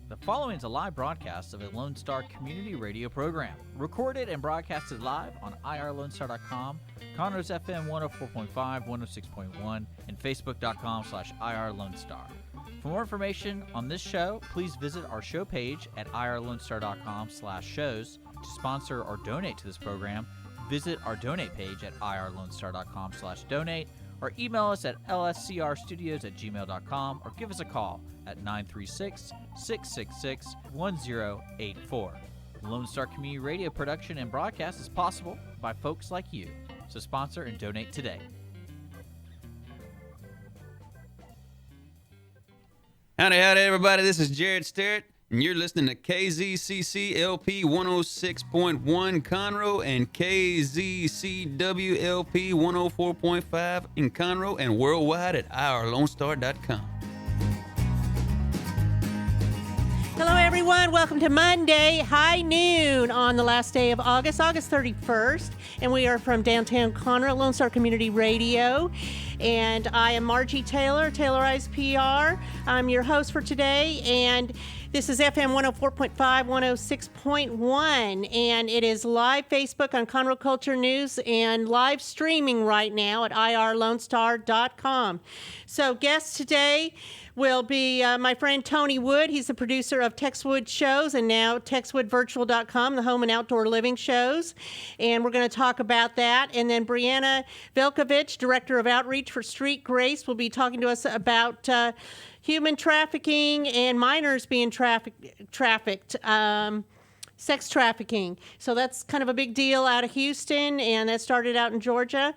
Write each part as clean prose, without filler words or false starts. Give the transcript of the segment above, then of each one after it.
The following is a live broadcast of a Lone Star community radio program, recorded and broadcasted live on irlonestar.com, Conroe's FM 104.5, 106.1, and facebook.com/irlonestar. For more information on this show, please visit our show page at irlonestar.com/shows. To sponsor or donate to this program, visit our donate page at irlonestar.com/donate, or email us at lscrstudios@gmail.com, or give us a call at 936-666-1084. Lone Star Community Radio production and broadcast is possible by folks like you. So sponsor and donate today. Howdy, everybody. This is Jared Sterrett, and you're listening to KZCC LP 106.1 Conroe and KZCW LP 104.5 in Conroe and worldwide at irlonestar.com. Hello, everyone. Welcome to Monday, high noon on the last day of August 31st. And we are from downtown Conroe, Lone Star Community Radio. And I am Margie Taylor, Taylorized PR. I'm your host for today. And this is FM 104.5, 106.1. And it is live Facebook on Conroe Culture News and live streaming right now at irlonestar.com. So guests today will be my friend Tony Wood. He's the producer of Texwood shows and now TexwoodVirtual.com, the home and outdoor living shows. And we're going to talk about that. And then Breanna Fetkavich, Director of Outreach for Street Grace, will be talking to us about human trafficking and minors being trafficked. Sex trafficking. So that's kind of a big deal out of Houston, and that started out in Georgia.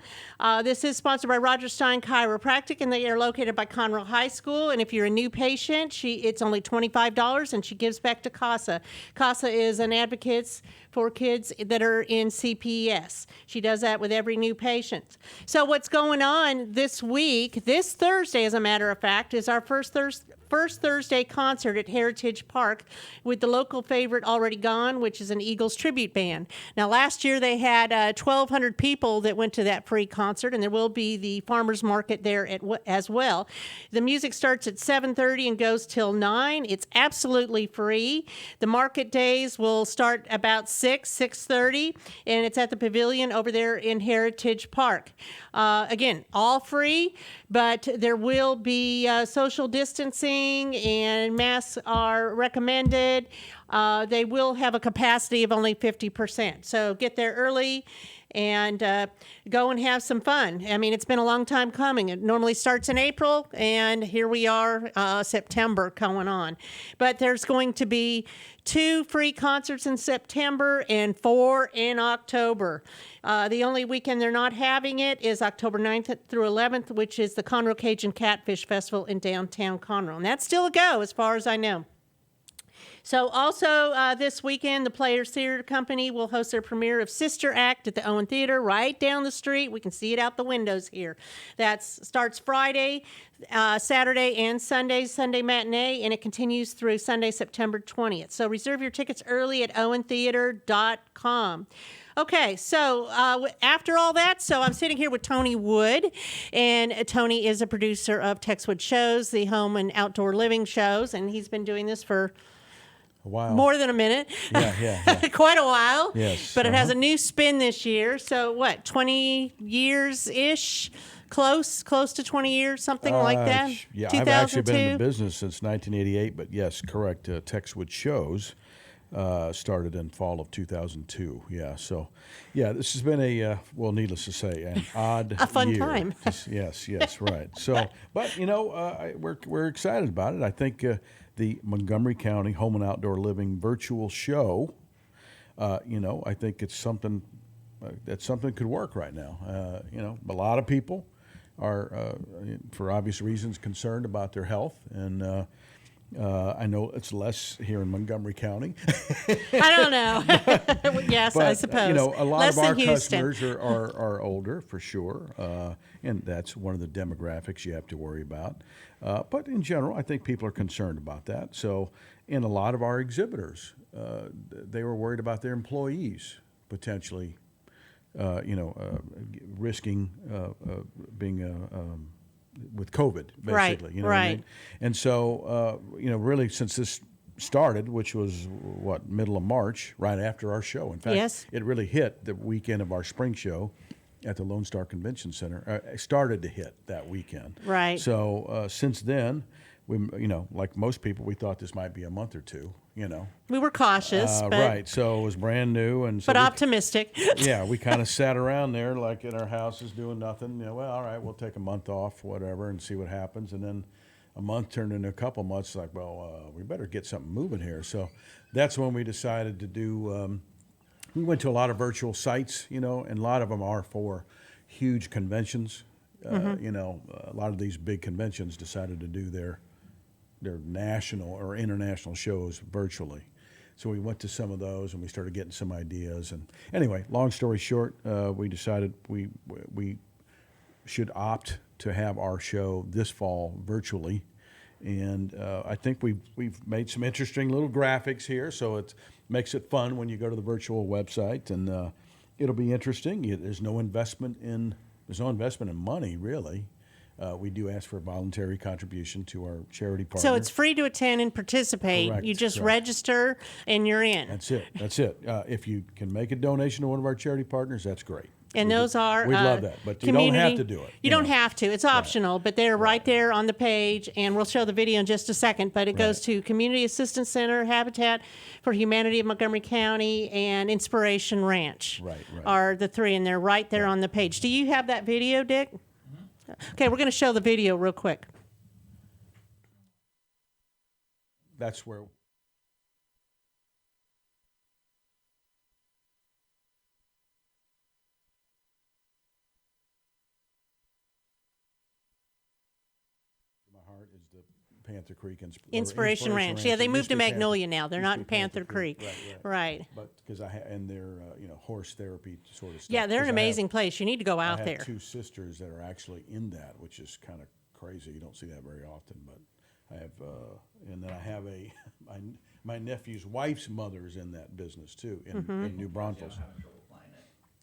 This is sponsored by Roger Stein Chiropractic, and they are located by Conroe High School. And if you're a new patient, it's only $25, and she gives back to CASA. CASA is an advocate for kids that are in CPS. She does that with every new patient. So what's going on this week, this Thursday, as a matter of fact, is our first Thursday concert at Heritage Park with the local favorite Already Gone, which is an Eagles tribute band. Now, last year they had 1,200 people that went to that free concert, and there will be the farmers market there as well. The music starts at 7:30 and goes till 9. It's absolutely free. The market days will start about 6:30, and it's at the pavilion over there in Heritage Park. Again, all free, but there will be social distancing, and masks are recommended. They will have a capacity of only 50%. So get there early and go and have some fun. I mean, it's been a long time coming. It normally starts in April, and here we are, September going on. But there's going to be 2 free concerts in September and 4 in October. The only weekend they're not having it is October 9th through 11th, which is the Conroe Cajun Catfish Festival in downtown Conroe. And that's still a go as far as I know. So also this weekend, the Players Theater Company will host their premiere of Sister Act at the Owen Theater right down the street. We can see it out the windows here. That starts Friday, Saturday, and Sunday matinee, and it continues through Sunday, September 20th. So reserve your tickets early at owentheater.com. Okay, so after all that, so I'm sitting here with Tony Wood, and Tony is a producer of Texwood shows, the home and outdoor living shows, and he's been doing this for a while. More than a minute. Yeah. Quite a while. Yes. But it has a new spin this year. So what, 20 years-ish? Close to 20 years, something like that? Yeah, 2002? I've actually been in the business since 1988, but yes, correct. Texwood shows started in fall of 2002. Yeah, so, yeah, this has been needless to say, an odd a fun year. time. Yes, right. So, but, we're excited about it. I think the Montgomery County Home and Outdoor Living virtual show, I think it's something that could work right now. A lot of people are, for obvious reasons, concerned about their health, and I know it's less here in Montgomery County. I don't know. Yes, but, I suppose. A lot less of our than Houston. customers are older, for sure, and that's one of the demographics you have to worry about. But in general, I think people are concerned about that. So, in a lot of our exhibitors, they were worried about their employees potentially, risking being with COVID, basically. Right. What I mean? And so, really, since this started, which was middle of March, right after our show. In fact, Yes. it really hit the weekend of our spring show at the Lone Star Convention Center. Started to hit that weekend. Right. So since then, we, like most people, we thought this might be a month or two. We were cautious, but right. So it was brand new, and so but optimistic. yeah, we kind of sat around there like in our houses doing nothing. Well, all right, we'll take a month off, whatever, and see what happens. And then a month turned into a couple months. Like, well, we better get something moving here. So that's when we decided to do. We went to a lot of virtual sites, and a lot of them are for huge conventions. A lot of these big conventions decided to do their national or international shows virtually. So we went to some of those and we started getting some ideas. And anyway, long story short, we decided we should opt to have our show this fall virtually. And I think we've made some interesting little graphics here, so it makes it fun when you go to the virtual website, and it'll be interesting. There's no investment in money, really. We do ask for a voluntary contribution to our charity partners. So it's free to attend and participate. Correct, You just correct. register and you're in. That's it. If you can make a donation to one of our charity partners, that's great. And those are we'd love that, but you don't have to do it. You don't have to. It's optional, but they're right there on the page, and we'll show the video in just a second. But it goes to Community Assistance Center, Habitat for Humanity of Montgomery County, and Inspiration Ranch. Right. Are the three, and they're right there on the page. Do you have that video, Dick? Okay, we're going to show the video real quick. That's where. Is the Panther Creek Inspiration Ranch. Yeah, they moved to Magnolia now. They're not in Panther Creek. Right. But because and they're horse therapy sort of stuff. Yeah, they're an 'Cause amazing place. You need to go I out have there. two sisters that are actually in that, which is kind of crazy. You don't see that very often. But I have, and then I have my nephew's wife's mother's in that business too, in New Braunfels.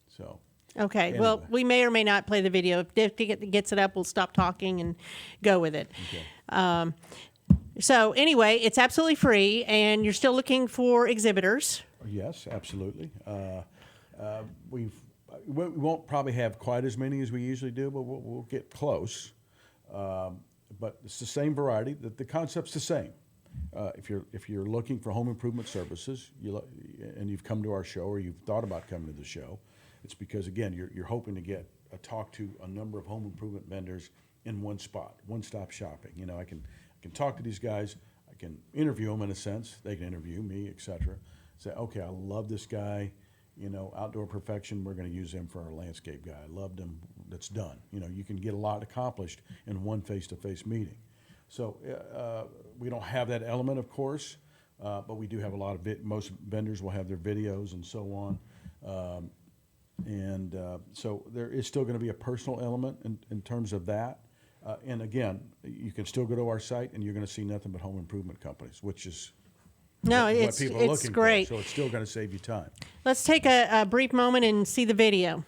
So. Okay, Anyway. well, we may or may not play the video. If Dick gets it up, we'll stop talking and go with it. Okay. So anyway, it's absolutely free, and you're still looking for exhibitors. Yes, absolutely. We won't probably have quite as many as we usually do, but we'll get close. But it's the same variety. The concept's the same. If you're looking for home improvement services, and you've come to our show or you've thought about coming to the show, it's because again you're hoping to get a talk to a number of home improvement vendors in one spot, one-stop shopping. I can talk to these guys. I can interview them in a sense. They can interview me, etc. Say, okay, I love this guy. Outdoor perfection. We're going to use him for our landscape guy. I loved him. That's done. You can get a lot accomplished in one face-to-face meeting. So we don't have that element, of course, but we do have a lot of most vendors will have their videos and so on. So there is still going to be a personal element in terms of that. And again, you can still go to our site and you're going to see nothing but home improvement companies, which is what people are looking great. for. So it's still going to save you time. Let's take a brief moment and see the video.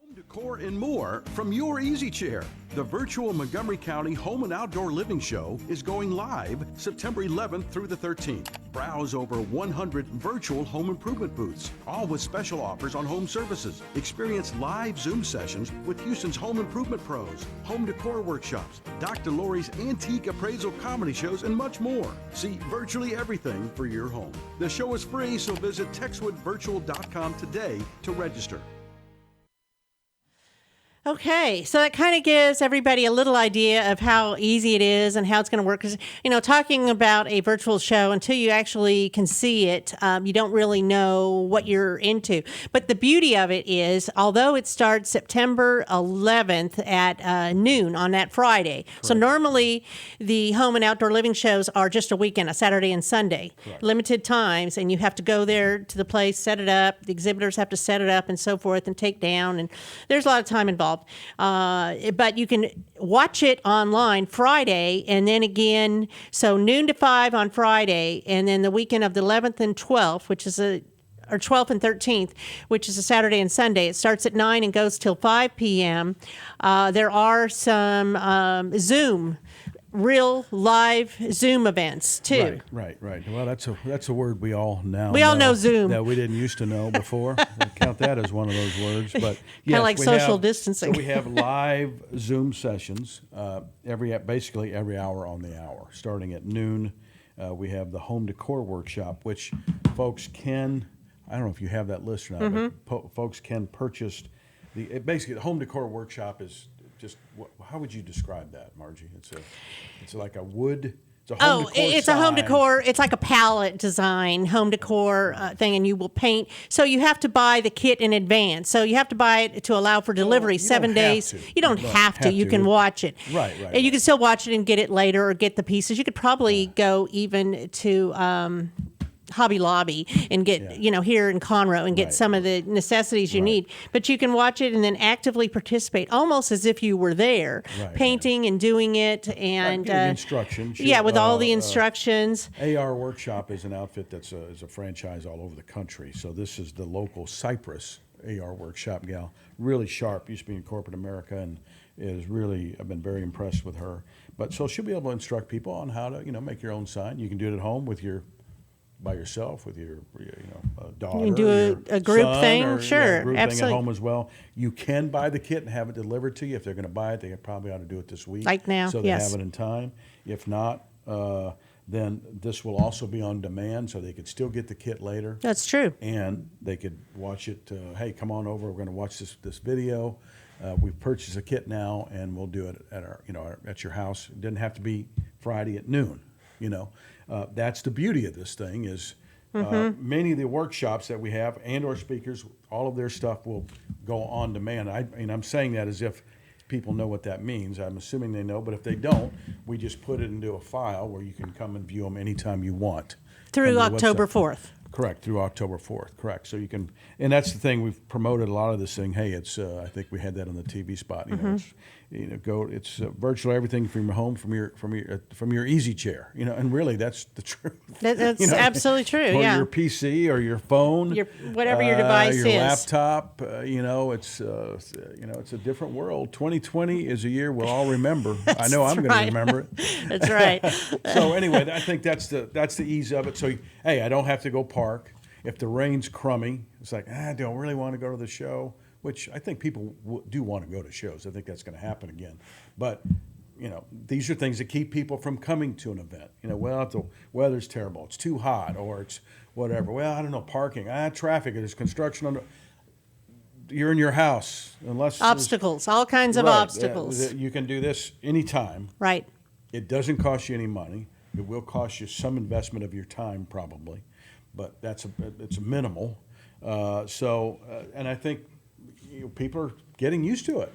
Home decor and more from your easy chair. The virtual Montgomery County Home and Outdoor Living Show is going live September 11th through the 13th. Browse over 100 virtual home improvement booths, all with special offers on home services. Experience live Zoom sessions with Houston's home improvement pros, home decor workshops, Dr. Lori's antique appraisal comedy shows, and much more. See virtually everything for your home. The show is free, so visit texwoodvirtual.com today to register. Okay, so that kind of gives everybody a little idea of how easy it is and how it's going to work. Because, talking about a virtual show, until you actually can see it, you don't really know what you're into. But the beauty of it is, although it starts September 11th at noon on that Friday. Correct. So normally the home and outdoor living shows are just a weekend, a Saturday and Sunday, correct, limited times, and you have to go there to the place, set it up. The exhibitors have to set it up and so forth and take down. And there's a lot of time involved. But you can watch it online Friday, and then again, so noon to 5 on Friday, and then the weekend of the 11th and 12th, which is or 12th and 13th, which is a Saturday and Sunday. It starts at 9 and goes till 5 p.m. There are some Zoom real live Zoom events too. Right. Well, that's a word we all now We all know Zoom. that we didn't used to know before. We count that as one of those words, but yes, like we social have, distancing. So we have live Zoom sessions basically every hour on the hour, starting at noon. We have the home decor workshop, which folks can. I don't know if you have that list or not. But folks can purchase basically the home decor workshop is just. How would you describe that, Margie? It's like a wood. It's a home decor it's a home sign. decor. It's like a palette design home decor thing, and you will paint. So you have to buy the kit in advance. So you have to buy it to allow for delivery you 7 don't have days. to. You don't have to. You can watch it. Right. And you can still watch it and get it later or get the pieces. You could probably go even to Hobby Lobby and get, here in Conroe and get Right. some of the necessities you Right. need. But you can watch it and then actively participate almost as if you were there, Right. painting and doing it. And Give you instructions. yeah, with all the instructions. AR Workshop is an outfit that's is a franchise all over the country. So this is the local Cypress AR Workshop gal. Really sharp. Used to be in corporate America and I've been very impressed with her. But so she'll be able to instruct people on how to, make your own sign. You can do it at home by yourself with your daughter. You can do a group son, thing, or, sure, group absolutely. thing at home as well. You can buy the kit and have it delivered to you. If they're going to buy it, they probably ought to do it this week. Like now, so they yes. have it in time. If not, then this will also be on demand, so they could still get the kit later. That's true. And they could watch it. Hey, come on over. We're going to watch this video. We've purchased a kit now, and we'll do it at at your house. It doesn't have to be Friday at noon. That's the beauty of this thing is many of the workshops that we have and our speakers, all of their stuff will go on demand. I'm saying that as if people know what that means. I'm assuming they know, but if they don't, we just put it into a file where you can come and view them anytime you want. Through Come to the October website. 4th. Correct, through October 4th, correct. So you can, and that's the thing, we've promoted a lot of this thing. Hey, it's, I think we had that on the TV spot, it's virtual everything from your home, from your easy chair, and really that's the truth. That's absolutely true, or yeah. your PC or your phone. Whatever your device your is. laptop, it's a different world. 2020 is a year we'll all remember. I know I'm going to remember it. That's right. So anyway, I think that's the ease of it. So hey, I don't have to go park. If the rain's crummy, it's like I don't really want to go to the show, which I think people do want to go to shows. I think that's going to happen again. But these are things that keep people from coming to an event. Well, if the weather's terrible, it's too hot, or it's whatever. Well, I don't know, parking, traffic, there's construction you're in your house, unless Obstacles, all kinds of obstacles. You can do this anytime. Right. It doesn't cost you any money. It will cost you some investment of your time, probably, but it's minimal. And I think people are getting used to it.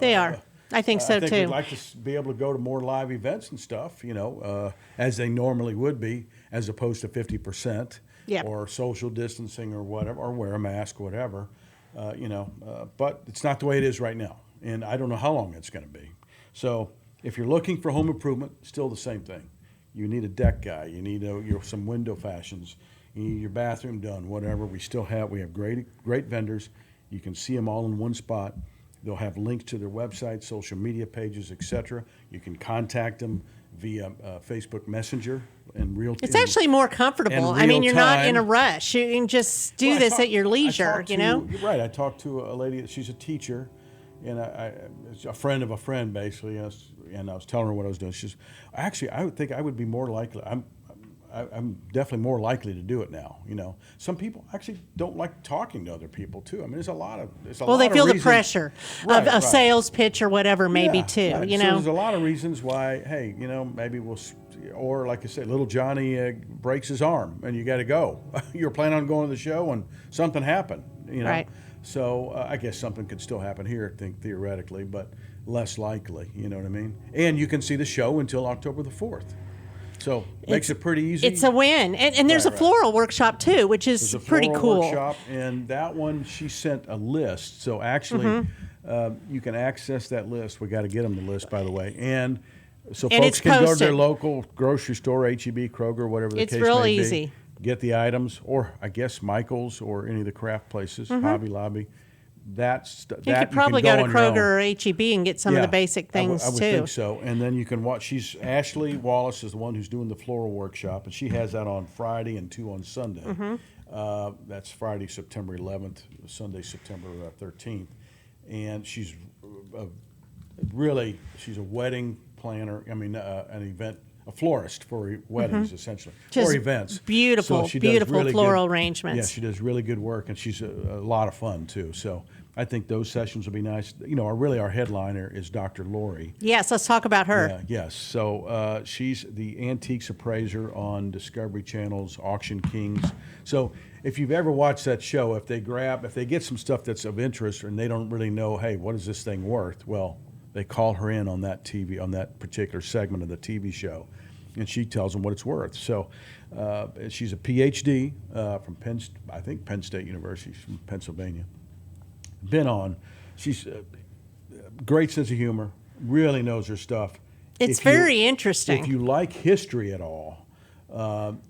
They are. I think so I think too. we'd like to be able to go to more live events and stuff, as they normally would be, as opposed to 50%, Yep. or social distancing or whatever, or wear a mask, whatever. But it's not the way it is right now, and I don't know how long it's going to be. So if you're looking for home improvement, still the same thing. You need a deck guy. You need some window fashions. You need your bathroom done, whatever. We have great vendors. You can see them all in one spot. They'll have links to their website, social media pages, etc. You can contact them via Facebook Messenger in real time. It's actually more comfortable. I mean, you're not in a rush. You can just do this at your leisure, You're right. I talked to a lady, she's a teacher, and it's a friend of a friend, basically, and I was telling her what I was doing. She says, actually, I would think I would be more likely, I'm definitely more likely to do it now. Some people actually don't like talking to other people too. I mean, there's a lot of they feel the reasons. pressure of a sales pitch or whatever, maybe too. Right. So there's a lot of reasons why. Hey, maybe or like I said, little Johnny breaks his arm and you got to go. You're planning on going to the show and something happened. Right. So I guess something could still happen here, I think, theoretically, but less likely. You know what I mean? And you can see the show until October the 4th. So makes it pretty easy. It's a win. And there's a floral workshop too, which is pretty cool. Workshop, and that one, she sent a list. So actually, you can access that list. We got to get them the list, by the way. And so folks can go to their local grocery store, H-E-B, Kroger, whatever the case may be. It's real easy. Get the items, or I guess Michael's or any of the craft places, Hobby Lobby. You could probably go to Kroger or HEB and get some of the basic things I would too. think so. And then you can watch. Ashley Wallace is the one who's doing the floral workshop, and she has that on Friday and 2 on Sunday. That's Friday, September 11th, Sunday, September 13th, and she's she's a wedding planner. I mean, a florist for weddings, essentially, or events. Beautiful, so she does beautiful really floral good, arrangements. Yeah, she does really good work, and she's a lot of fun too. So I think those sessions will be nice. Our headliner is Dr. Lori. Yes, let's talk about her. Yeah, yes. So she's the antiques appraiser on Discovery Channel's Auction Kings. So if you've ever watched that show, if they get some stuff that's of interest and they don't really know, hey, what is this thing worth? Well, they call her in on that particular segment of the TV show, and she tells them what it's worth. So she's a PhD from Penn State University. She's from Pennsylvania. She's a great sense of humor, really knows her stuff. It's very interesting. If you like history at all,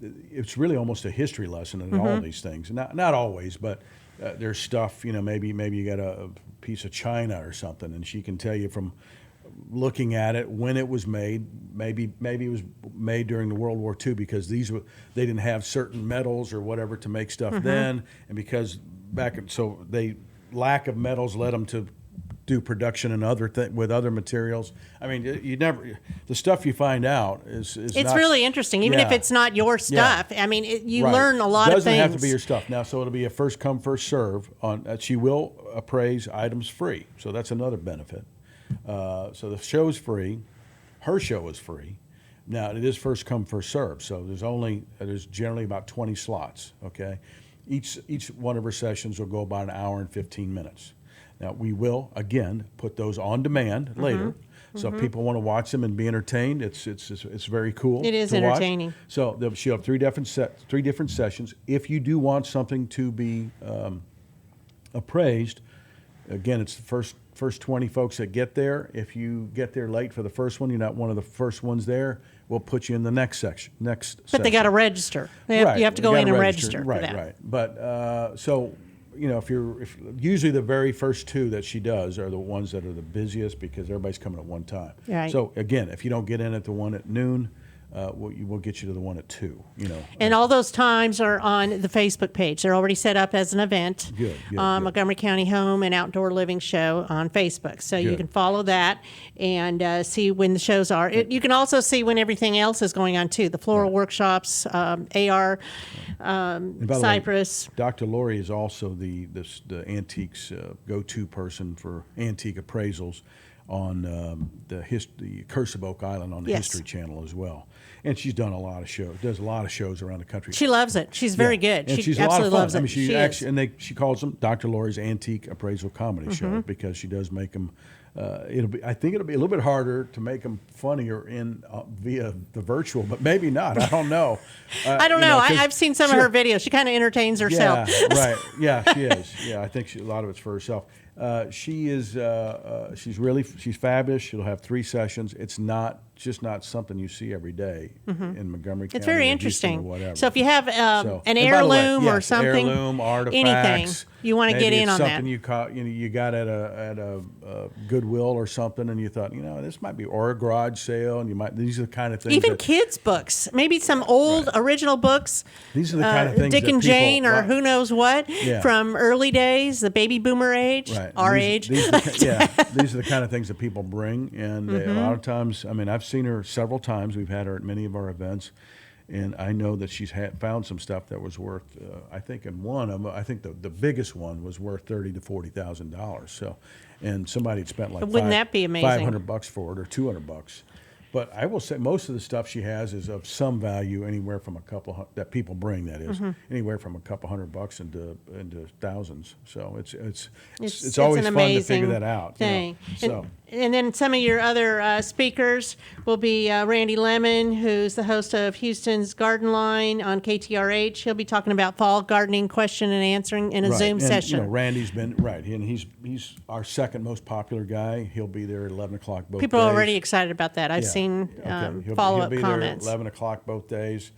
it's really almost a history lesson in all these things. Not always, but there's stuff, maybe you got a piece of china or something, and she can tell you from looking at it when it was made. Maybe it was made during the World War II because they didn't have certain metals or whatever to make stuff then, and because lack of metals led them to do production and with other materials. I mean, the stuff you find out is it's really interesting, even if it's not your stuff. Yeah. I mean, you learn a lot of things. It doesn't have to be your stuff. Now, so it'll be a first come, first serve. She will appraise items free, so that's another benefit. So the show's free. Her show is free. Now, it is first come, first serve, so there's generally about 20 slots, okay? Each one of her sessions will go about an hour and 15 minutes. Now, we will, again, put those on demand later. So if people want to watch them and be entertained, it's very cool. It is to entertaining. Watch. So she'll have three different sessions. If you do want something to be appraised, again, it's the first 20 folks that get there. If you get there late for the first one, you're not one of the first ones there, we'll put you in the next section. But they got to register. You have to go in and register. Right. But if usually the very first two that she does are the ones that are the busiest because everybody's coming at one time. Right. So again, if you don't get in at the one at noon, we'll get you to the one at 2. And all those times are on the Facebook page. They're already set up as an event. Good. Montgomery County Home and Outdoor Living Show on Facebook. So you can follow that and see when the shows are. You can also see when everything else is going on too. The floral workshops, AR, Cypress. Way, Dr. Lori is also the antiques go-to person for antique appraisals on the Curse of Oak Island on the History Channel as well. And she's done a lot of shows. Does a lot of shows around the country. She loves it. She's very good. And she she's absolutely a lot loves of fun. it. I mean, she calls them Dr. Lori's Antique Appraisal Comedy Show because she does make them. I think it'll be a little bit harder to make them funnier via the virtual, but maybe not. I don't know. I don't know. I've seen some of her videos. She kind of entertains herself. Yeah, right. Yeah, she is. Yeah, I think a lot of it's for herself. She's fabulous. She'll have 3 sessions. It's just not something you see every day in Montgomery County. It's very or interesting. Or whatever. So if you have an heirloom or something, heirloom, artifacts, anything you want to get in on that. Something you got at a Goodwill or something, and you thought, this might be, or a garage sale, and these are the kind of things. Even kids' books, maybe some old original books. These are the kind of things Dick that and Jane, or who knows what, Yeah. from early days, the baby boomer age, Right. our age. These are the kind of things that people bring, and a lot of times, I mean, I've seen her several times. We've had her at many of our events, and I know that she's found some stuff that was worth. I think in one of them, I think the biggest one was worth $30,000 to $40,000. So, and somebody had spent like Wouldn't that be amazing? $500 for it or $200. But I will say most of the stuff she has is of some value, anywhere from that people bring. That is anywhere from a couple $100 into thousands. So it's always an fun to figure that out. Thing. So. And then some of your other speakers will be Randy Lemon, who's the host of Houston's Garden Line on KTRH. He'll be talking about fall gardening question and answering in a Zoom session. Randy's been and he's our second most popular guy. He'll be there at 11 o'clock both People days. are already excited about that. I've seen follow-up he'll be comments. There at 11 o'clock both days.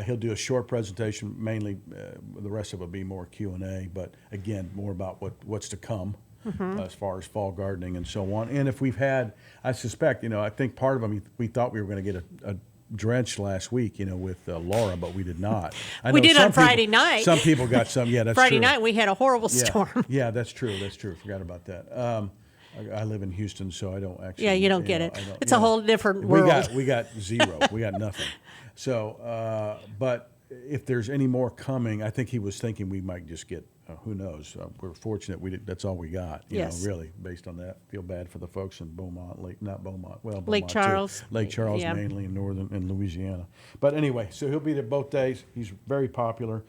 He'll do a short presentation. Mainly, the rest of it will be more Q&A. But again, more about what's to come. as far as fall gardening and so on. And if we've had, I suspect, I think part of them, we thought we were going to get a drench last week, with Laura, but we did not. I We know did some on Friday people- night. Some people got some. Yeah, that's Friday true. night we had a horrible Yeah, storm. yeah, that's true. That's true. Forgot about that. I live in Houston, so I don't actually. Yeah, you don't get it. I don't- It's a whole different world. We got zero. We got nothing. So, but if there's any more coming, I think he was thinking we might just get. Who knows? We're fortunate. That's all we got. Yes. Really, based on that, feel bad for the folks in Beaumont, not Beaumont. Well, Beaumont Lake too. Charles. Lake Charles, Yeah. mainly in northern in Louisiana. But anyway, so he'll be there both days. He's very popular.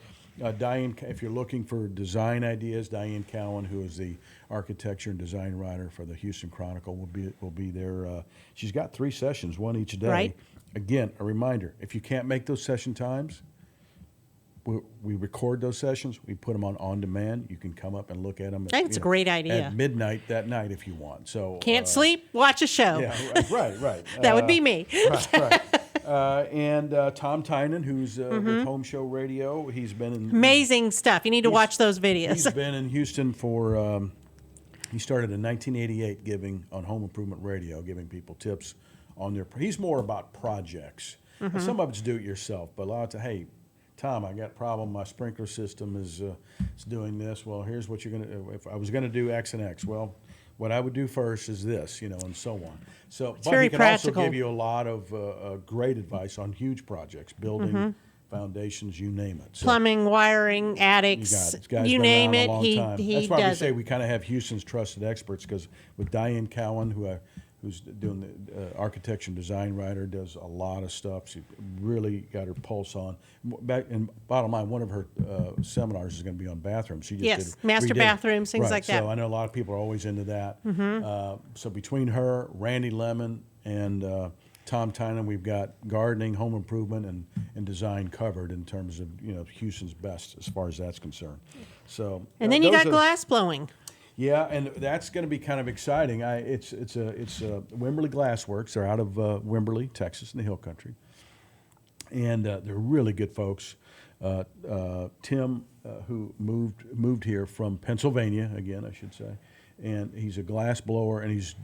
Diane, if you're looking for design ideas, Diane Cowan, who is the architecture and design writer for the Houston Chronicle, will be there. She's got 3 sessions, one each day. Right. Again, a reminder: if you can't make those session times, we record those sessions. We put them on demand. You can come up and look at them. I think it's a great idea. At midnight that night, if you want. So Can't sleep? Watch a show. Yeah, right. That would be me. Right. And Tom Tynan, who's with Home Show Radio, he's been in Amazing stuff. You need to watch those videos. He's been in Houston for. He started in 1988, giving on Home Improvement Radio, giving people tips on their. He's more about projects. And some of it's do it yourself, but a lot of hey, Tom, I got a problem. My sprinkler system is doing this. Well, here's what you're gonna. If I was gonna do X and X, well, what I would do first is this, and so on. So, but very he can practical. also give you a lot of great advice on huge projects, building foundations, you name it. So, Plumbing, wiring, attics, you got it. This guy's you been name around it, a long time. he That's why we does say it. we kind of have Houston's trusted experts, because with Diane Cowan, who's doing the architecture and design writer, does a lot of stuff. She really got her pulse on. And bottom line, one of her seminars is going to be on bathrooms. She just Yes, did, master redid- bathrooms, things right, like that. So I know a lot of people are always into that. So between her, Randy Lemon, and Tom Tynan, we've got gardening, home improvement, and design covered in terms of Houston's best as far as that's concerned. So And then you those got are- glass blowing. Yeah, and that's going to be kind of exciting. It's Wimberley Glassworks. They're out of Wimberley, Texas, in the Hill Country, and they're really good folks. Tim, who moved here from Pennsylvania, again I should say, and he's a glass blower, and he's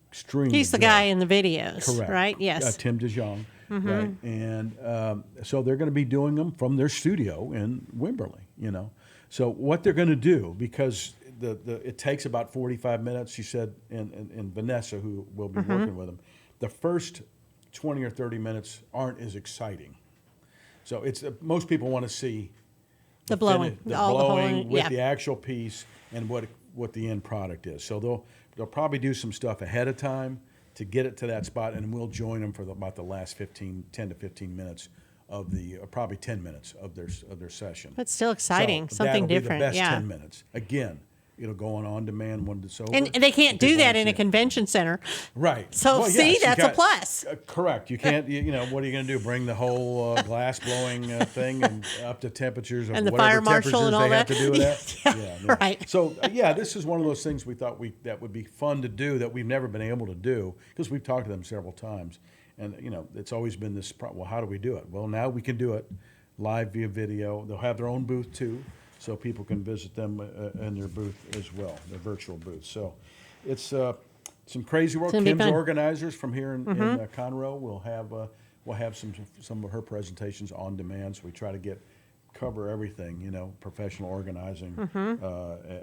extremely. He's the good. guy in the videos, Correct. right? Yes. Tim DeJong, right? And so they're going to be doing them from their studio in Wimberley, So what they're going to do, because it takes about 45 minutes, she said, and Vanessa, who will be working with them, the first 20 or 30 minutes aren't as exciting. So it's most people want to see The blowing, the all blowing the whole, with yeah. the actual piece and what the end product is. So they'll probably do some stuff ahead of time to get it to that spot, and we'll join them for about the last 10 to 15 minutes of the probably 10 minutes of their session. That's still exciting, So something that'll be different. the best Yeah. 10 minutes. Again, it'll go on demand when it's over. And they can't do People that wanna in see a it. convention center. Right. So, Well, see, yes, you that's a got- plus. Correct. You can't. What are you going to do? Bring the whole glass blowing thing and up to temperatures of And the whatever fire marshal temperatures and all they have that. to do with that. Yeah, right. So this is one of those things we thought that would be fun to do that we've never been able to do, because we've talked to them several times, and it's always been this. Well, how do we do it? Well, now we can do it live via video. They'll have their own booth too, so people can visit them in their booth as well, their virtual booth. So it's some crazy work. It's gonna be Kim's fun. organizers from here in Conroe will have some of her presentations on demand. So we try to cover everything, professional organizing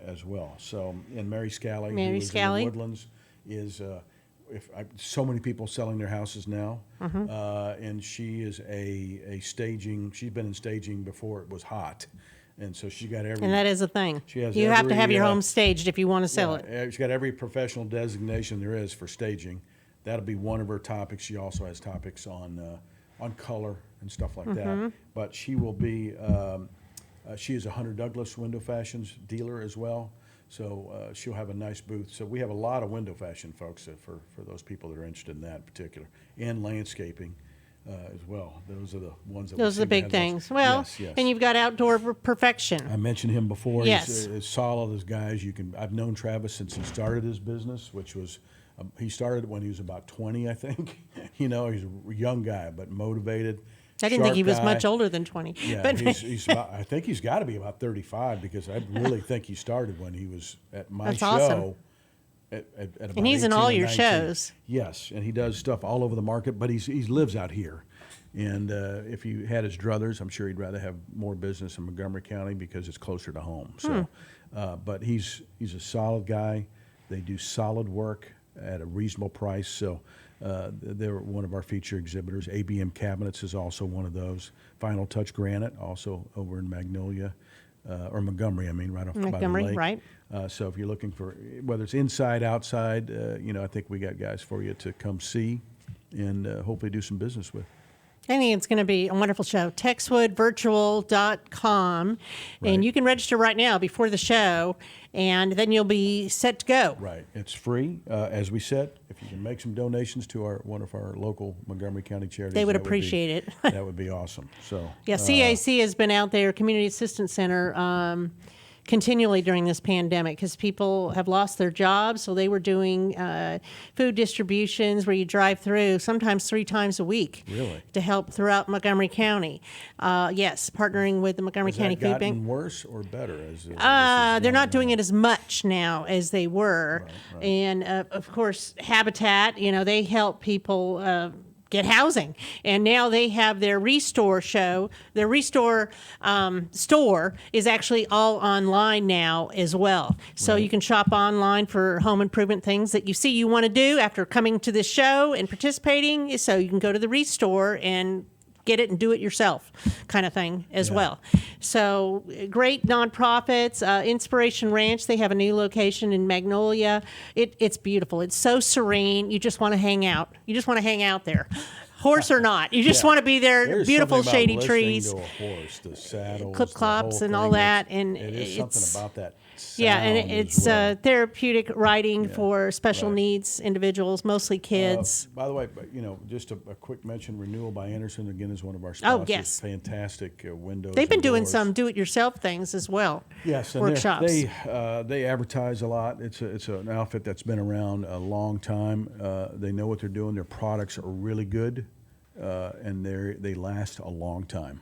as well. So, and Mary Scally, Mary who is in Scally. the Woodlands, is so many people selling their houses now, and she is a staging. She's been in staging before it was hot, and so she got every. And that is a thing. She has You have to have every, your home staged if you want to sell it. She's got every professional designation there is for staging. That'll be one of her topics. She also has topics on color and stuff like that. But she will be. She is a Hunter Douglas window fashions dealer as well. So she'll have a nice booth. So we have a lot of window fashion folks for those people that are interested in that in particular, and landscaping as well. Those are the ones that Those are the we seem to big have things. most. Well, Yes. and you've got outdoor perfection. I mentioned him before. Yes. He's as solid as guys you can. I've known Travis since he started his business, which was he started when he was about 20, I think. He's a young guy, but motivated. I didn't think he was guy. much older than 20. Yeah, but he's about, I think he's got to be about 35 because I really think he started when he was at my That's show. awesome. At about And he's in 18 all or your 19. shows. Yes, and he does stuff all over the market, but he lives out here. And if he had his druthers, I'm sure he'd rather have more business in Montgomery County because it's closer to home. So, but he's a solid guy. They do solid work at a reasonable price. So they're one of our feature exhibitors. ABM Cabinets is also one of those. Final Touch Granite, also over in Magnolia, or Montgomery, I mean, right off by the Montgomery, lake. right. So if you're looking for, whether it's inside, outside, I think we got guys for you to come see and hopefully do some business with. I think it's going to be a wonderful show. Texwoodvirtual.com. Right. And you can register right now before the show, and then you'll be set to go. Right. It's free. As we said, if you can make some donations to one of our local Montgomery County charities, They would that appreciate it. That would be awesome. So Yeah, CAC has been out there, Community Assistance Center, continually during this pandemic because people have lost their jobs. So they were doing food distributions where you drive through sometimes 3 times a week. Really? To help throughout Montgomery County. Yes, partnering with the Montgomery has County that Food Bank. gotten worse or better? They're not doing it as much now as they were. Right. And of course, Habitat, they help people get housing. And now they have their Restore show. Their Restore store is actually all online now as well. So you can shop online for home improvement things that you see you want to do after coming to this show and participating. So you can go to the Restore and get it and do it yourself kind of thing as well. So great nonprofits. Inspiration Ranch, they have a new location in Magnolia. It's beautiful. It's so serene. You just want to hang out. You just want to hang out there. Horse or not. You just want to be there. There's Beautiful something about shady listening trees. to a horse, the saddles, Clip the clops whole and all thing. that, and it is it's- something about that. Yeah, and sound it's as well. therapeutic writing for special Right. needs individuals, mostly kids. By the way, just a quick mention, Renewal by Anderson, again, is one of our sponsors. Oh, yes. Fantastic windows. They've been and doing doors. some do-it-yourself things as well. Yes, and workshops. they advertise a lot. It's an outfit that's been around a long time. They know what they're doing. Their products are really good, and they last a long time.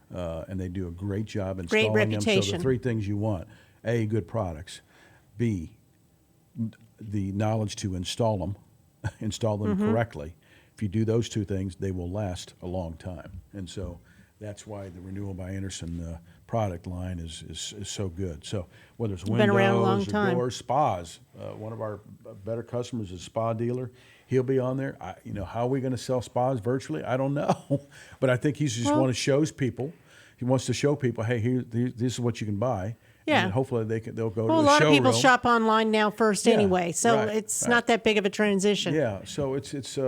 And they do a great job installing them. So reputation. the 3 things you want: A, good products; B, the knowledge to install them correctly. If you do those 2 things, they will last a long time. And so that's why the Renewal by Anderson product line is so good. So whether it's Been around a long windows or time. doors, spas, one of our better customers is a spa dealer. He'll be on there. How are we going to sell spas virtually? I don't know, but I think he's just want to shows people. He wants to show people, hey, this is what you can buy. Yeah. And then hopefully they'll go to Well, a the lot showroom. of people shop online now first Yeah, anyway, so right, it's right. not that big of a transition. Yeah, so it's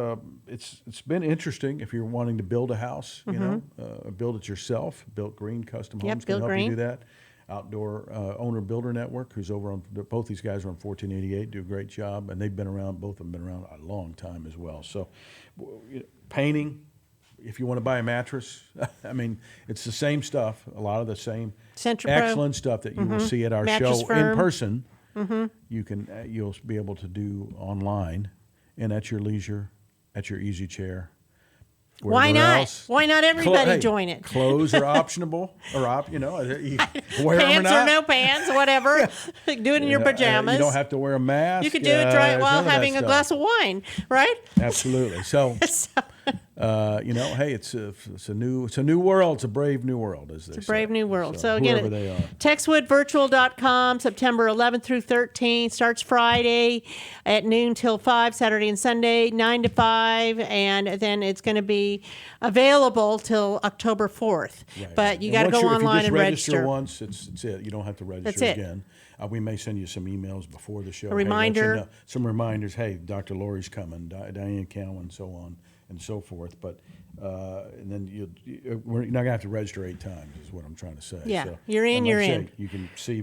been interesting if you're wanting to build a house, build it yourself. Built Green Custom Yep, Homes can Built help Green. you do that. Outdoor Owner Builder Network, who's over on both these guys are on 1488, do a great job, and they've been around. Both of them been around a long time as well. So, painting. If you want to buy a mattress, I mean, it's the same stuff. A lot of the same Centropro. excellent stuff that you will see at our Mattress show Firm. in person. You'll be able to do online and at your leisure, at your easy chair. Why wherever not? else. Why not everybody Hey, join it? Clothes are optional, or you wear them or Pants not. or no pants, whatever. Do it in your pajamas. You don't have to wear a mask. You could do it there's while none of that having a stuff. glass of wine, right? Absolutely. So, hey, it's a new world. It's a brave new world, as they say. It's a brave new world. So whoever again, they are. Texwoodvirtual.com, September 11th through 13th. Starts Friday at noon till 5, Saturday and Sunday, 9 to 5. And then it's going to be available till October 4th. Right. But you And got to once go if you online just and register. once, it's it. You don't have to register That's it. again. We may send you some emails before the show. A reminder. Hey, some reminders. Hey, Dr. Lori's coming, Diane Cowan, so on and so forth. But and then you're not gonna have to register 8 times, is what I'm trying to say. Yeah, So, you're in, and like you're I say, in. You can see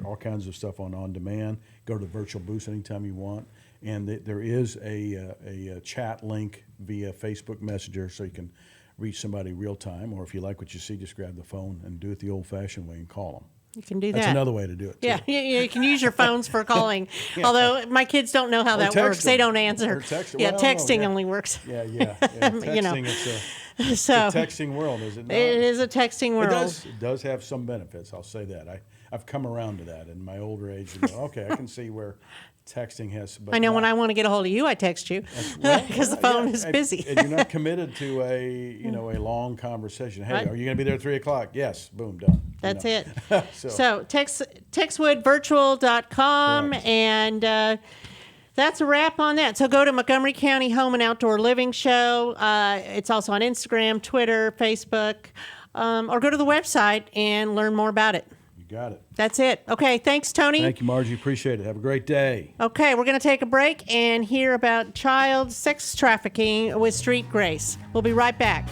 all kinds of stuff on demand. Go to the virtual booth anytime you want, and there is a chat link via Facebook Messenger, so you can reach somebody real time. Or if you like what you see, just grab the phone and do it the old-fashioned way and call them. You can do That's that. another way to do it. Yeah, too. you can use your phones for calling. Although my kids don't know how that text works. They them. don't answer. Or text- Yeah, well, texting yeah. only works. Yeah. Texting, So It's a texting world, is it not? it is a texting world. It does have some benefits. I'll say that. I've come around to that in my older age. You go, okay, I can see where texting has. But I know when I want to get a hold of you, I text you because the phone is busy. And you're not committed to a long conversation. Hey, Right. are you going to be there at 3:00? Yes. Boom, done. That's it. it. So textwoodvirtual.com, Correct. and that's a wrap on that. So go to Montgomery County Home and Outdoor Living Show. It's also on Instagram, Twitter, Facebook, or go to the website and learn more about it. You got it. That's it. Okay, thanks, Tony. Thank you, Margie. Appreciate it. Have a great day. Okay, we're going to take a break and hear about child sex trafficking with Street Grace. We'll be right back.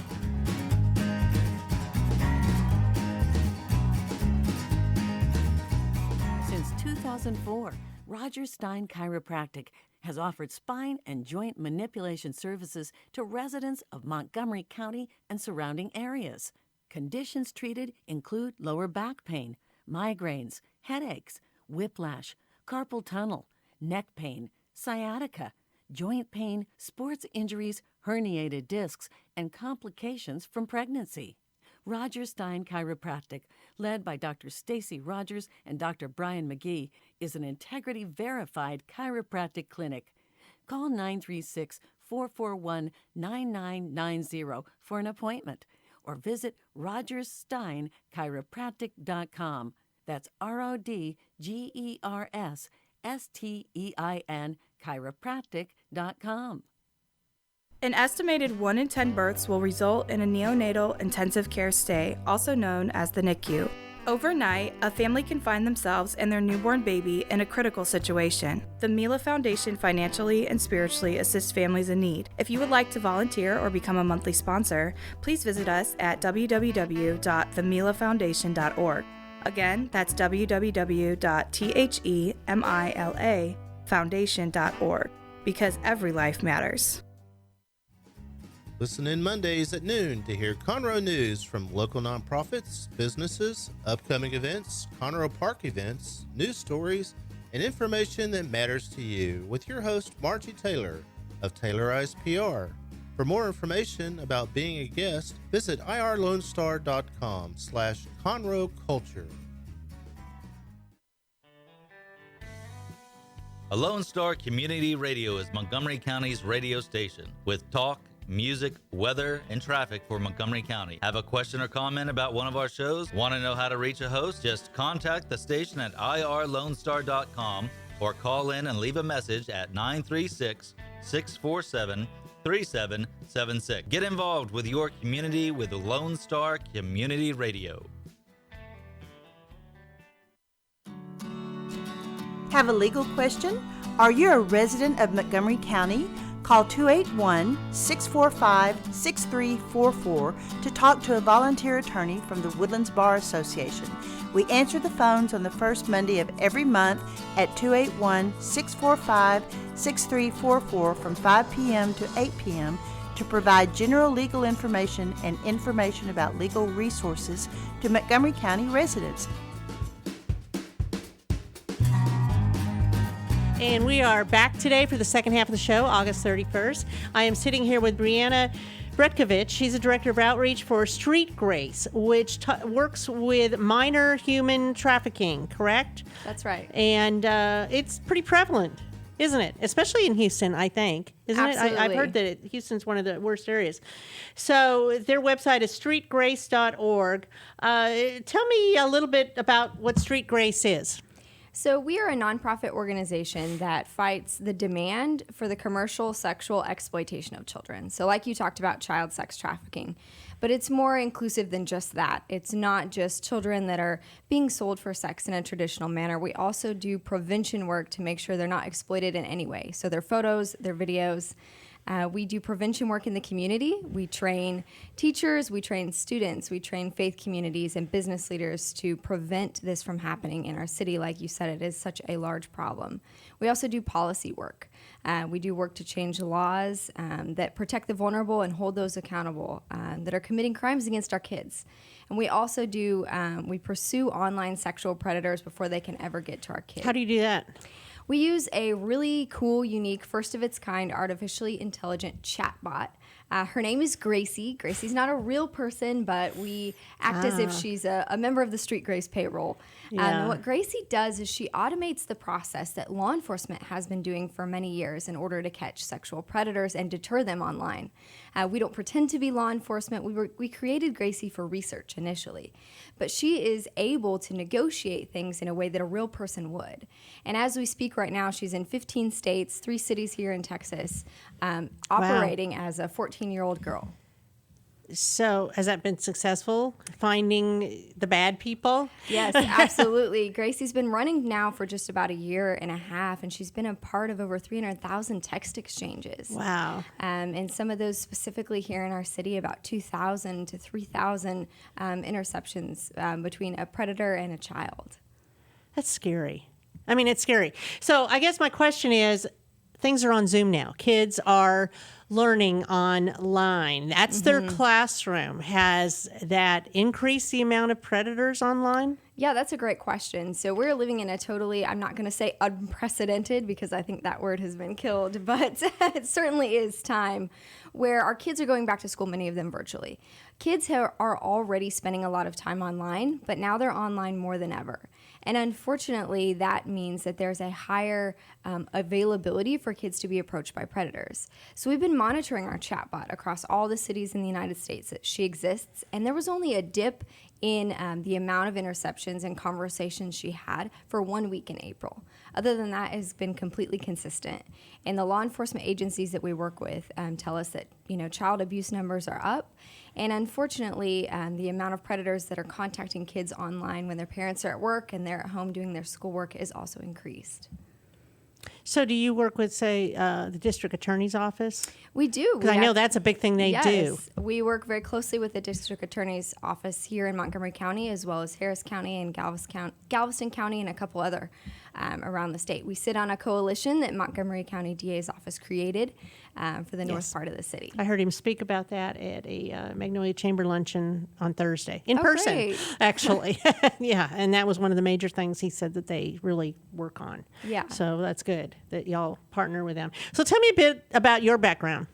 Since 2004, Roger Stein Chiropractic has offered spine and joint manipulation services to residents of Montgomery County and surrounding areas. Conditions treated include lower back pain, migraines, headaches, whiplash, carpal tunnel, neck pain, sciatica, joint pain, sports injuries, herniated discs, and complications from pregnancy. Roger Stein Chiropractic, led by Dr. Stacy Rogers and Dr. Brian McGee, is an integrity-verified chiropractic clinic. Call 936-441-9990 for an appointment, or visit rogerssteinchiropractic.com. That's RODGERSSTEIN chiropractic.com. An estimated 1 in 10 births will result in a neonatal intensive care stay, also known as the NICU. Overnight, a family can find themselves and their newborn baby in a critical situation. The Mila Foundation financially and spiritually assists families in need. If you would like to volunteer or become a monthly sponsor, please visit us at www.themilafoundation.org. Again, that's www.themilafoundation.org, because every life matters. Listen in Mondays at noon to hear Conroe news from local nonprofits, businesses, upcoming events, Conroe Park events, news stories, and information that matters to you with your host, Margie Taylor of Taylorized PR. For more information about being a guest, visit irlonestar.com/Conroe Culture. A Lone Star Community Radio is Montgomery County's radio station with talk, music, weather, and traffic for Montgomery County. Have a question or comment about one of our shows? Want to know how to reach a host? Just contact the station at irlonestar.com or call in and leave a message at 936-647-3776. Get involved with your community with Lone Star Community Radio. Have a legal question? Are you a resident of Montgomery County? Call 281-645-6344 to talk to a volunteer attorney from the Woodlands Bar Association. We answer the phones on the first Monday of every month at 281-645-6344 from 5 p.m. to 8 p.m. to provide general legal information and information about legal resources to Montgomery County residents. And we are back today for the second half of the show, August 31st. I am sitting here with Breanna Fetkavich. She's a director of outreach for Street Grace, which works with minor human trafficking, correct? That's right. And it's pretty prevalent, isn't it? Especially in Houston, I think. Isn't Absolutely. it? I've heard that Houston's one of the worst areas. So their website is streetgrace.org. Tell me a little bit about what Street Grace is. So we are a nonprofit organization that fights the demand for the commercial sexual exploitation of children. So like you talked about, child sex trafficking. But it's more inclusive than just that. It's not just children that are being sold for sex in a traditional manner. We also do prevention work to make sure they're not exploited in any way. So their photos, their videos. We do prevention work in the community. We train teachers, we train students, we train faith communities and business leaders to prevent this from happening in our city. Like you said, it is such a large problem. We also do policy work. We do work to change laws that protect the vulnerable and hold those accountable that are committing crimes against our kids. And we also do, we pursue online sexual predators before they can ever get to our kids. How do you do that? We use a really cool, unique, first-of-its-kind, artificially intelligent chatbot Her name is Gracie. Gracie's not a real person, but we act as if she's a member of the Street Grace payroll. And what Gracie does is she automates the process that law enforcement has been doing for many years in order to catch sexual predators and deter them online. We don't pretend to be law enforcement. We created Gracie for research initially, but she is able to negotiate things in a way that a real person would. And as we speak right now, she's in 15 states, 3 cities here in Texas, operating as a 14-year-old girl. So has that been successful, finding the bad people? Yes, absolutely. Gracie's been running now for just about a year and a half, and she's been a part of over 300,000 text exchanges. Wow. And some of those specifically here in our city, about 2,000 to 3,000 interceptions between a predator and a child. That's scary. I mean, it's scary. So I guess my question is, things are on Zoom now. Kids are learning online. That's their classroom. Has that increased the amount of predators online? Yeah, that's a great question. So we're living in a totally, I'm not going to say unprecedented because I think that word has been killed, but it certainly is time where our kids are going back to school, many of them virtually. Kids are already spending a lot of time online, but now they're online more than ever. And unfortunately, that means that there's a higher availability for kids to be approached by predators. So we've been monitoring our chatbot across all the cities in the United States that she exists, and there was only a dip in the amount of interceptions and conversations she had for 1 week in April. Other than that, it's been completely consistent. And the law enforcement agencies that we work with tell us that child abuse numbers are up. And unfortunately, the amount of predators that are contacting kids online when their parents are at work and they're at home doing their schoolwork is also increased. So do you work with, say, the district attorney's office? We do. Because I know that's a big thing they do. Yes, we work very closely with the district attorney's office here in Montgomery County, as well as Harris County and Galveston County and a couple other around the state. We sit on a coalition that Montgomery County DA's office created for the north part of the city. I heard him speak about that at a Magnolia Chamber luncheon on Thursday, in person, great. actually. Yeah, and that was one of the major things he said that they really work on. Yeah. So that's good that y'all partner with them. So tell me a bit about your background.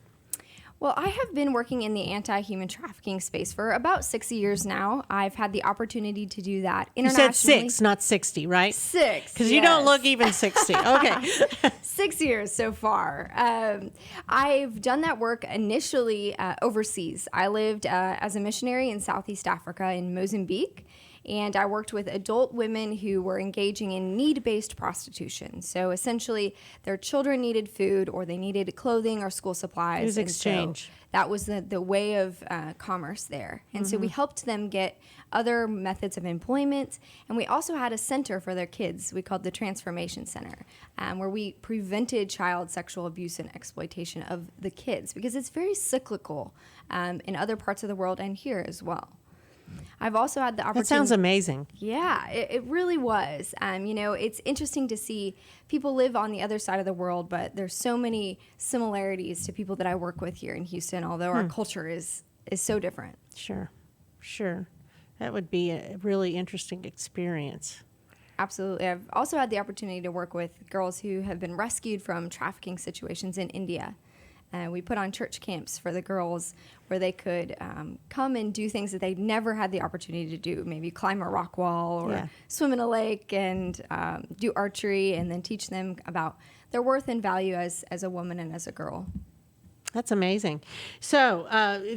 Well, I have been working in the anti-human trafficking space for about 6 years now. I've had the opportunity to do that internationally. You said 6, not 60, right? 6. Because you don't look even 60. Okay. 6 years so far. I've done that work initially overseas. I lived as a missionary in Southeast Africa in Mozambique. And I worked with adult women who were engaging in need-based prostitution. So essentially, their children needed food, or they needed clothing or school supplies. It was exchange. So that was the way of commerce there. And so we helped them get other methods of employment. And we also had a center for their kids we called the Transformation Center, where we prevented child sexual abuse and exploitation of the kids, because it's very cyclical in other parts of the world and here as well. I've also had the opportunity. That sounds amazing. Yeah, it really was. It's interesting to see people live on the other side of the world, but there's so many similarities to people that I work with here in Houston, although our culture is so different. Sure. That would be a really interesting experience. Absolutely. I've also had the opportunity to work with girls who have been rescued from trafficking situations in India. We put on church camps for the girls where they could come and do things that they never had the opportunity to do, maybe climb a rock wall or swim in a lake and do archery, and then teach them about their worth and value as a woman and as a girl. That's amazing. So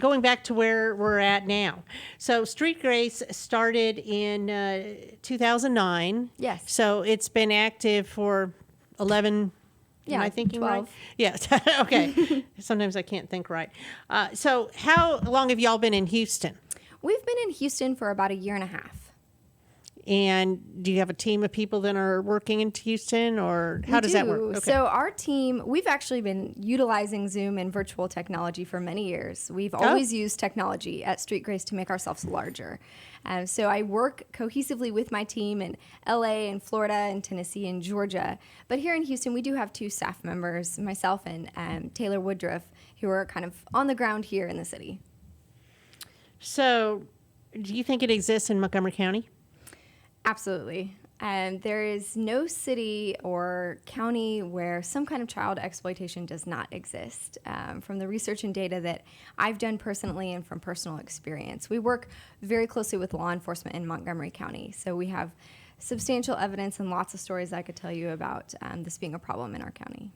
going back to where we're at now. So Street Grace started in 2009. Yes. So it's been active for 11 Yeah, Am I thinking 12. right? Yes. Okay. Sometimes I can't think right. So how long have y'all been in Houston? We've been in Houston for about a year and a half. And do you have a team of people that are working in Houston, or how does that work? Okay. So our team, we've actually been utilizing Zoom and virtual technology for many years. We've always used technology at Street Grace to make ourselves larger. So I work cohesively with my team in LA and Florida and Tennessee and Georgia. But here in Houston, we do have 2 staff members, myself and Taylor Woodruff, who are kind of on the ground here in the city. So do you think it exists in Montgomery County? Absolutely. There is no city or county where some kind of child exploitation does not exist. From the research and data that I've done personally and from personal experience, we work very closely with law enforcement in Montgomery County. So we have substantial evidence and lots of stories I could tell you about this being a problem in our county.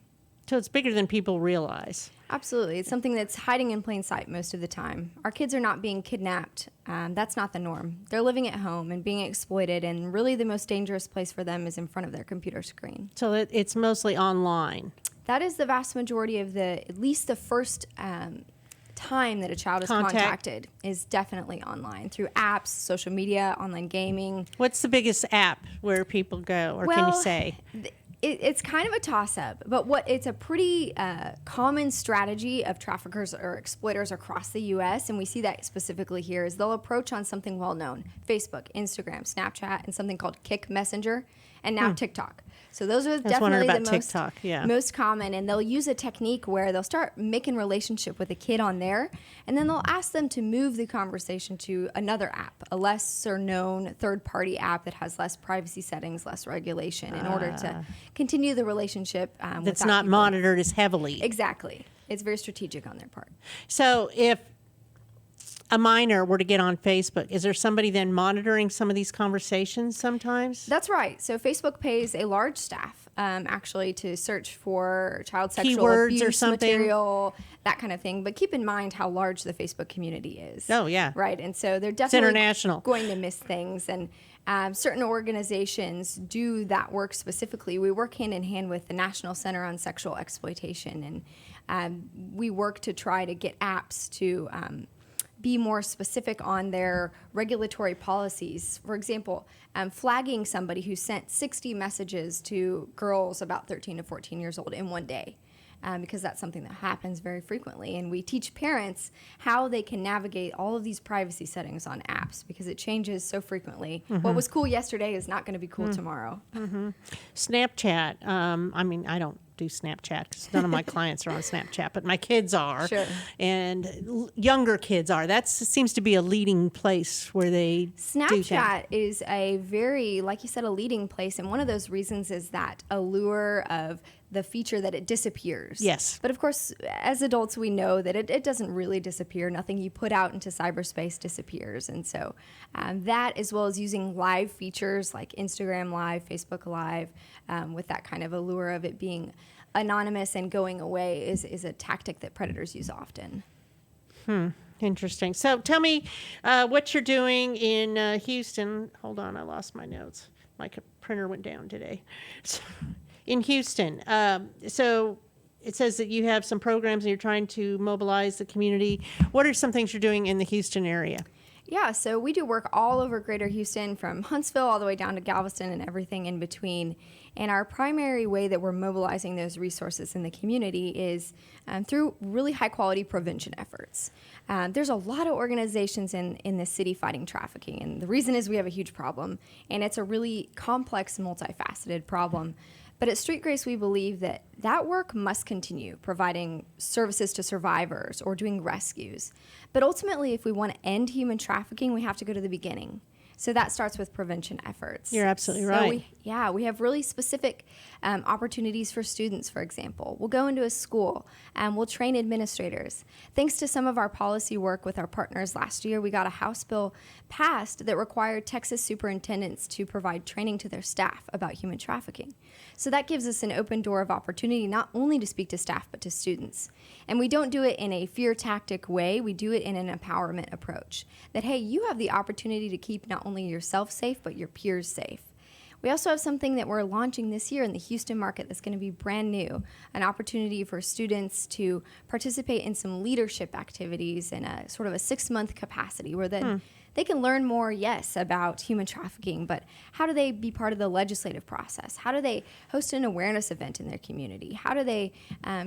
So it's bigger than people realize. Absolutely. It's something that's hiding in plain sight most of the time. Our kids are not being kidnapped. That's not the norm. They're living at home and being exploited, and really the most dangerous place for them is in front of their computer screen. So it's mostly online. That is the vast majority of at least the first time that a child is contacted is definitely online through apps, social media, online gaming. What's the biggest app where people go, or can you say? It's kind of a toss-up, but it's a pretty common strategy of traffickers or exploiters across the U.S., and we see that specifically here, is they'll approach on something well-known: Facebook, Instagram, Snapchat, and something called Kick Messenger, and now TikTok. So those are definitely the most common, and they'll use a technique where they'll start making relationship with a kid on there, and then they'll ask them to move the conversation to another app, a lesser known third-party app that has less privacy settings, less regulation, in order to continue the relationship. That's not monitored as heavily. Exactly. It's very strategic on their part. So if a minor were to get on Facebook, is there somebody then monitoring some of these conversations sometimes? That's right. So Facebook pays a large staff actually to search for child sexual keywords abuse or something, material, that kind of thing. But keep in mind how large the Facebook community is. Oh, yeah. Right. And so they're definitely international. Going to miss things. And certain organizations do that work specifically. We work hand in hand with the National Center on Sexual Exploitation. And we work to try to get apps to be more specific on their regulatory policies. For example, flagging somebody who sent 60 messages to girls about 13 to 14 years old in one day, because that's something that happens very frequently. And we teach parents how they can navigate all of these privacy settings on apps, because it changes so frequently. Mm-hmm. What was cool yesterday is not going to be cool tomorrow. Mm-hmm. Snapchat, I don't do Snapchat because none of my clients are on Snapchat, but my kids are. Sure. And younger kids are. That seems to be a leading place where they Snapchat is a very, like you said, a leading place. And one of those reasons is that allure of the feature that it disappears. Yes. But of course, as adults, we know that it doesn't really disappear. Nothing you put out into cyberspace disappears. And so that, as well as using live features like Instagram Live, Facebook Live, with that kind of allure of it being anonymous and going away is a tactic that predators use often. Interesting. So tell me what you're doing in Houston. Hold on, I lost my notes. My printer went down today. In Houston. So it says that you have some programs and you're trying to mobilize the community. What are some things you're doing in the Houston area? Yeah, so we do work all over Greater Houston, from Huntsville all the way down to Galveston and everything in between. And our primary way that we're mobilizing those resources in the community is through really high-quality prevention efforts. There's a lot of organizations in the city fighting trafficking, and the reason is we have a huge problem, and it's a really complex, multifaceted problem. But at Street Grace, we believe that work must continue, providing services to survivors or doing rescues. But ultimately, if we want to end human trafficking, we have to go to the beginning. So that starts with prevention efforts. You're absolutely right. We have really specific opportunities for students, for example. We'll go into a school and we'll train administrators. Thanks to some of our policy work with our partners last year, we got a House bill passed that required Texas superintendents to provide training to their staff about human trafficking. So that gives us an open door of opportunity not only to speak to staff, but to students. And we don't do it in a fear tactic way. We do it in an empowerment approach. That, hey, you have the opportunity to keep not only yourself safe, but your peers safe. We also have something that we're launching this year in the Houston market that's going to be brand new, an opportunity for students to participate in some leadership activities in a sort of a 6-month capacity where they can learn more, yes, about human trafficking, but how do they be part of the legislative process? How do they host an awareness event in their community? How do they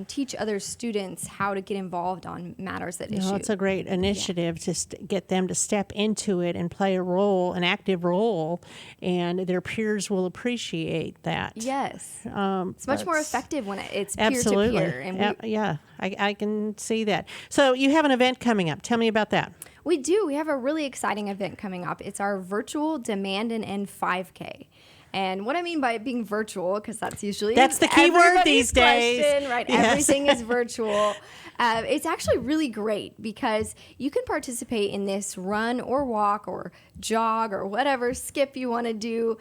teach other students how to get involved on matters that issue? It's a great initiative to get them to step into it and play a role, an active role, and their peers will appreciate that. Yes. It's much more effective when it's peer-to-peer. Absolutely. I can see that. So you have an event coming up. Tell me about that. We do. We have a really exciting event coming up. It's our virtual Demand and End 5K. And what I mean by it being virtual, because that's usually That's the key word these days. question, right? Yes. Everything is virtual. It's actually really great because you can participate in this run or walk or jog or whatever skip you want to do,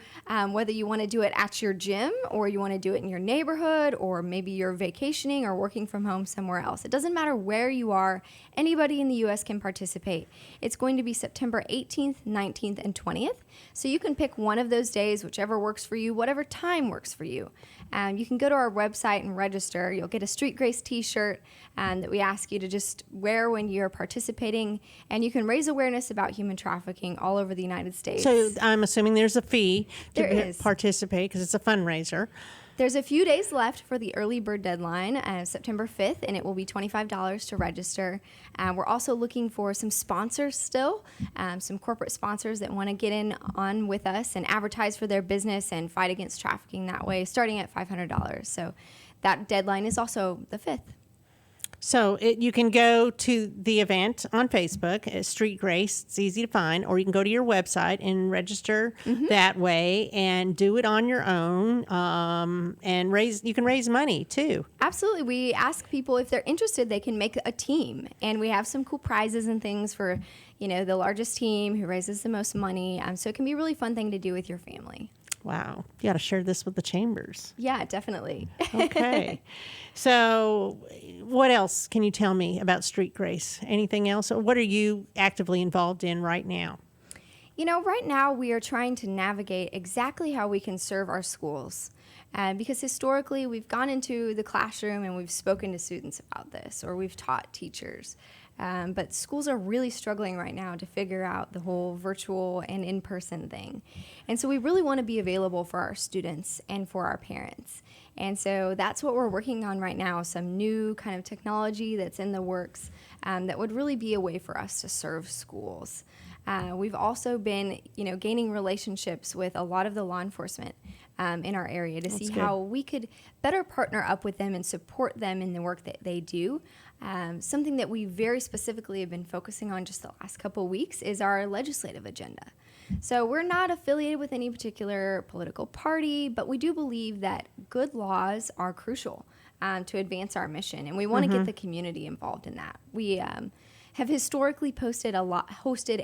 whether you want to do it at your gym or you want to do it in your neighborhood, or maybe you're vacationing or working from home somewhere else. It doesn't matter where you are. Anybody in the U.S. can participate. It's going to be September 18th, 19th, and 20th. So you can pick one of those days, whichever works for you, whatever time works for you. You can go to our website and register. You'll get a Street Grace t-shirt that we ask you to just wear when you're participating, and you can raise awareness about human trafficking all over the United States. So I'm assuming there's a fee There to is. participate because it's a fundraiser. There's a few days left for the early bird deadline, September 5th, and it will be $25 to register. We're also looking for some sponsors still, some corporate sponsors that want to get in on with us and advertise for their business and fight against trafficking that way, starting at $500. So that deadline is also the 5th. So you can go to the event on Facebook, Street Grace. It's easy to find, or you can go to your website and register that way and do it on your own. And you can raise money too. Absolutely. We ask people if they're interested, they can make a team, and we have some cool prizes and things for, the largest team who raises the most money. So it can be a really fun thing to do with your family. Wow. You got to share this with the chambers. Yeah, definitely. Okay. So what else can you tell me about Street Grace? Anything else? Or what are you actively involved in right now? Right now we are trying to navigate exactly how we can serve our schools. Because historically we've gone into the classroom and we've spoken to students about this, or we've taught teachers. But schools are really struggling right now to figure out the whole virtual and in-person thing. And so we really want to be available for our students and for our parents. And so that's what we're working on right now, some new kind of technology that's in the works that would really be a way for us to serve schools. We've also been, gaining relationships with a lot of the law enforcement in our area to see how we could better partner up with them and support them in the work that they do. Something that we very specifically have been focusing on just the last couple of weeks is our legislative agenda. So we're not affiliated with any particular political party, but we do believe that good laws are crucial to advance our mission, and we want to get the community involved in that. We have historically hosted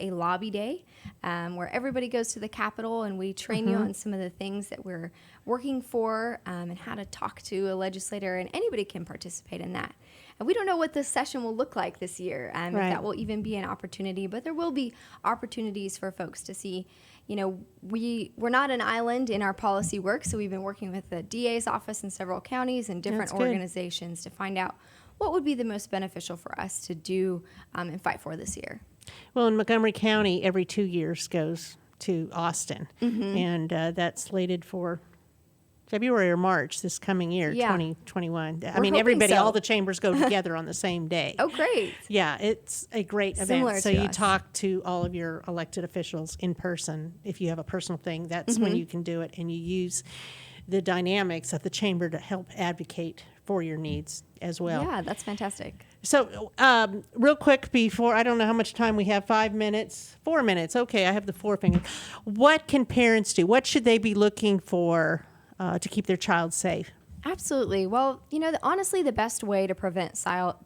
a lobby day where everybody goes to the Capitol and we train you on some of the things that we're working for and how to talk to a legislator, and anybody can participate in that. And we don't know what this session will look like this year, if that will even be an opportunity, but there will be opportunities for folks to see, we're not an island in our policy work, so we've been working with the DA's office in several counties and different organizations to find out what would be the most beneficial for us to do and fight for this year. Well, in Montgomery County, every 2 years goes to Austin, and that's slated for February or March this coming year, 2021. I mean, everybody, all the chambers go together on the same day. Oh, great. Yeah, it's a great event. So you talk to all of your elected officials in person. If you have a personal thing, that's when you can do it, and you use the dynamics of the chamber to help advocate for your needs as well. Yeah, that's fantastic. So real quick before, I don't know how much time we have, 5 minutes, 4 minutes. Okay, I have the four fingers. What can parents do? What should they be looking for to keep their child safe? Absolutely. Well, honestly, the best way to prevent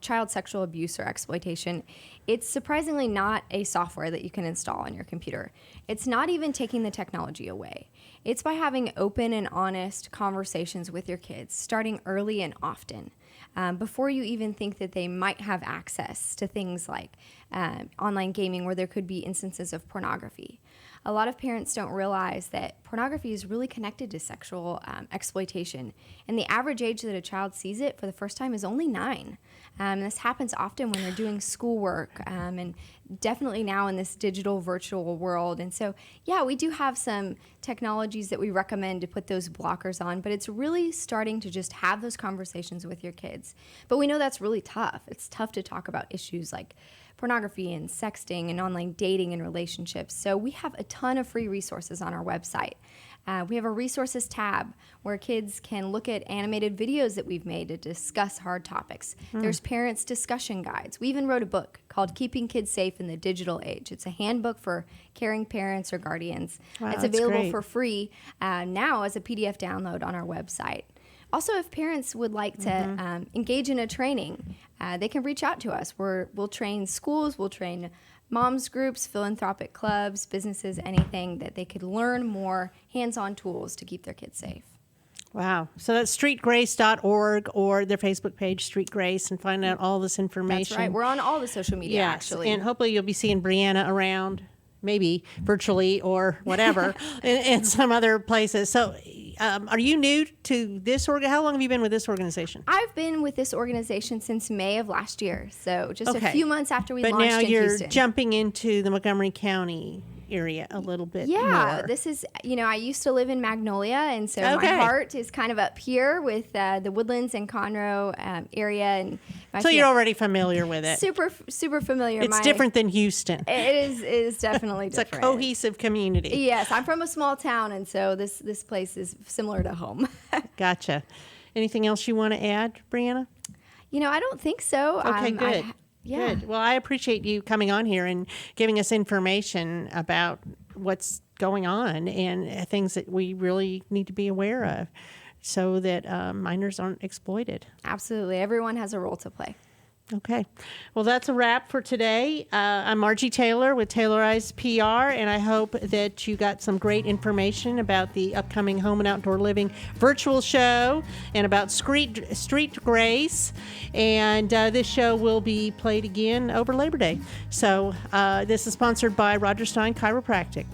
child sexual abuse or exploitation, it's surprisingly not a software that you can install on your computer. It's not even taking the technology away. It's by having open and honest conversations with your kids, starting early and often, before you even think that they might have access to things like online gaming where there could be instances of pornography. A lot of parents don't realize that pornography is really connected to sexual exploitation, and the average age that a child sees it for the first time is only 9. This happens often when they're doing schoolwork, and definitely now in this digital virtual world. And so, we do have some technologies that we recommend to put those blockers on, but it's really starting to just have those conversations with your kids. But we know that's really tough. It's tough to talk about issues like pornography and sexting and online dating and relationships. So we have a ton of free resources on our website. We have a resources tab where kids can look at animated videos that we've made to discuss hard topics. There's parents' discussion guides. We even wrote a book called Keeping Kids Safe in the Digital Age. It's a handbook for caring parents or guardians. Wow, it's that's available great. for free now as a PDF download on our website. Also, if parents would like to engage in a training, they can reach out to us. We'll train schools, we'll train moms groups, philanthropic clubs, businesses, anything that they could learn more hands-on tools to keep their kids safe. Wow. So that's streetgrace.org or their Facebook page, Street Grace, and find out all this information. That's right. We're on all the social media, Yes, actually. and hopefully you'll be seeing Breanna around, maybe virtually or whatever, in some other places. So are you new to this How long have you been with this organization? I've been with this organization since May of last year, so just a few months after we but launched now in you're Houston. jumping into the Montgomery County area a little bit Yeah, more. this is, I used to live in Magnolia, and so my Okay. heart is kind of up here with the Woodlands and Conroe area. And So you're already familiar with it. super familiar. It's different than Houston. It is definitely It's different. a cohesive community. Yes, I'm from a small town, and so this place is similar to home. Gotcha. Anything else you want to add, Breanna? I don't think so. Okay, good. Yeah. Good. Well, I appreciate you coming on here and giving us information about what's going on and things that we really need to be aware of so that minors aren't exploited. Absolutely. Everyone has a role to play. Okay. Well, that's a wrap for today. I'm Margie Taylor with Taylorized PR, and I hope that you got some great information about the upcoming Home and Outdoor Living virtual show and about Street Grace. And this show will be played again over Labor Day. So this is sponsored by Roger Stein Chiropractic.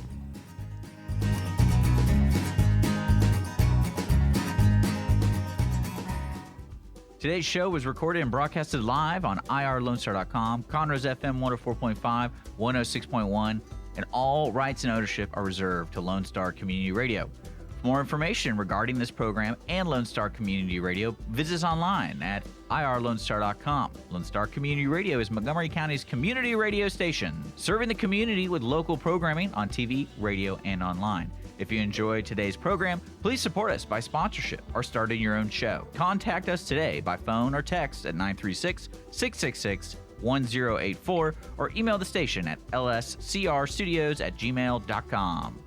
Today's show was recorded and broadcasted live on irlonestar.com, Conroe's FM 104.5, 106.1, and all rights and ownership are reserved to Lone Star Community Radio. For more information regarding this program and Lone Star Community Radio, visit us online at irlonestar.com. Lone Star Community Radio is Montgomery County's community radio station, serving the community with local programming on TV, radio, and online. If you enjoyed today's program, please support us by sponsorship or starting your own show. Contact us today by phone or text at 936-666-1084 or email the station at lscrstudios@gmail.com.